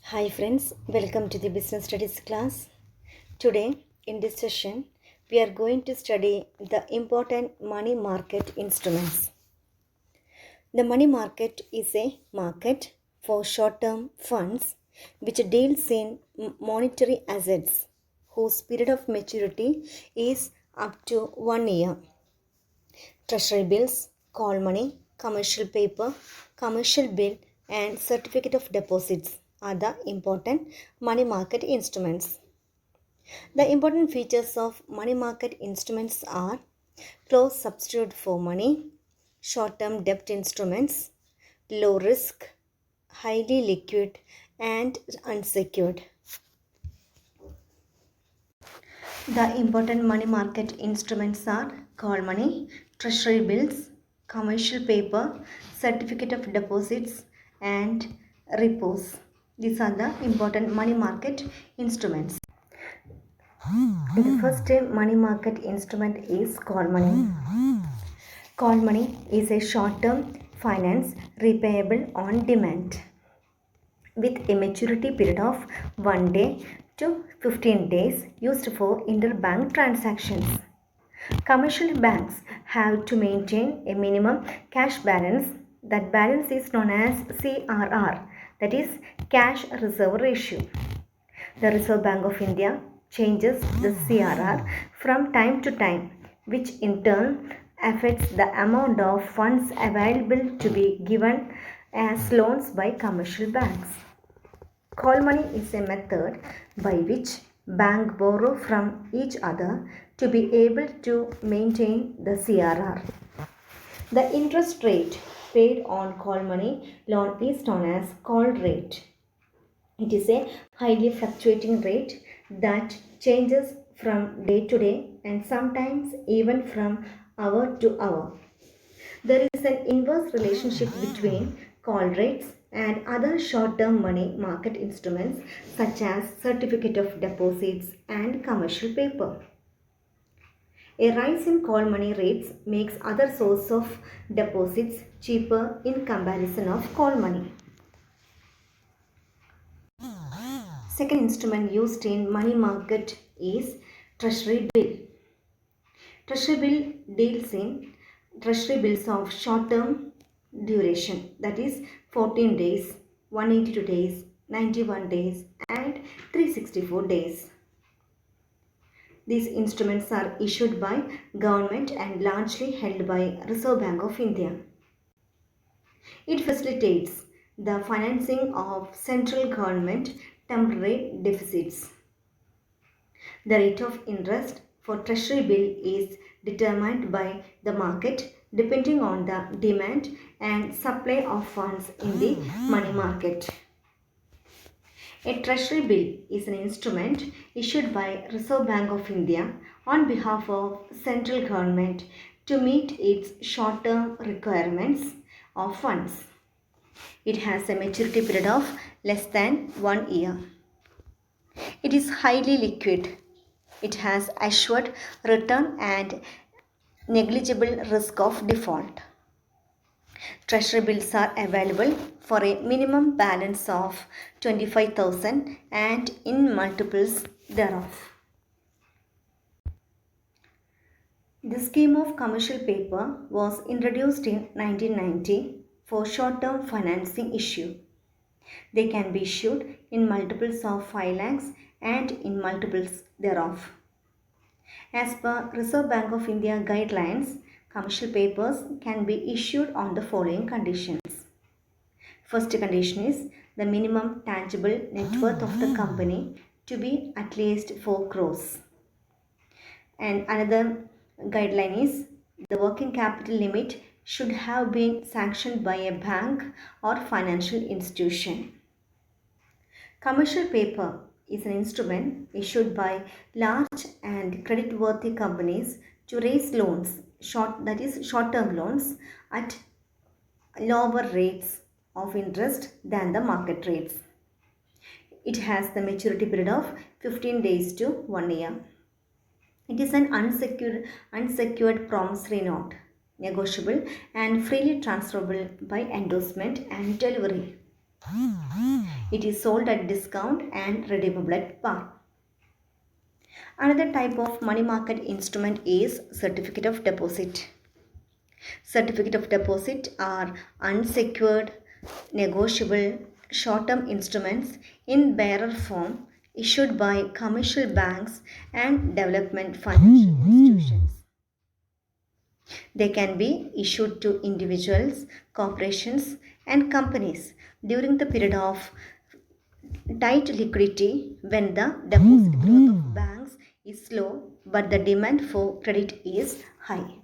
Hi friends, welcome to the business studies class. Today in this session we are going to study the important money market instruments. The money market is a market for short-term funds which deals in monetary assets whose period of maturity is up to 1 year. Treasury bills, call money, commercial paper, commercial bill, and certificate of deposits are the important money market instruments. The important features of money market instruments are close substitute for money, short term debt instruments, low risk, highly liquid, and unsecured. The important money market instruments are call money, treasury bills, commercial paper, certificate of deposits, and repos. These are the important money market instruments. The first money market instrument is call money. Call money is a short term finance repayable on demand with a maturity period of 1 day to 15 days used for interbank transactions. Commercial banks have to maintain a minimum cash balance. That balance is known as CRR, that is cash reserve ratio. The Reserve Bank of India changes the CRR from time to time, which in turn affects the amount of funds available to be given as loans by commercial banks. Call money is a method by which banks borrow from each other to be able to maintain the CRR. The interest rate paid on call money loan is known as call rate. It is a highly fluctuating rate that changes from day to day and sometimes even from hour to hour. There is an inverse relationship between call rates and other short term money market instruments such as certificate of deposits and commercial paper. A rise in call money rates makes other source of deposits cheaper in comparison of call money. Second instrument used in money market is treasury bill. Treasury bill deals in treasury bills of short term duration, that is 14 days, 182 days, 91 days, and 364 days. These instruments are issued by government and largely held by Reserve Bank of India. It facilitates the financing of central government temporary deficits. The rate of interest for treasury bill is determined by the market depending on the demand and supply of funds in the money market. A treasury bill is an instrument issued by Reserve Bank of India on behalf of central government to meet its short-term requirements of funds. It has a maturity period of less than 1 year. It is highly liquid. It has assured return and negligible risk of default. Treasury bills are available for a minimum balance of 25,000 and in multiples thereof. The scheme of commercial paper was introduced in 1990 for short-term financing issue. They can be issued in multiples of 5 lakhs and in multiples thereof. As per Reserve Bank of India guidelines, commercial papers can be issued on the following conditions. First condition is the minimum tangible net worth of the company to be at least 4 crores. And another guideline is the working capital limit should have been sanctioned by a bank or financial institution. Commercial paper is an instrument issued by large and creditworthy companies to raise loans, short-term loans at lower rates of interest than the market rates. It has the maturity period of 15 days to 1 year. It is an unsecured promissory note, negotiable and freely transferable by endorsement and delivery. It is sold at discount and redeemable at par. Another type of money market instrument is certificate of deposit. Certificate of deposit are unsecured, negotiable, short-term instruments in bearer form issued by commercial banks and development financial institutions. They can be issued to individuals, corporations, and companies during the period of tight liquidity when the deposit growth of banks is slow but the demand for credit is high.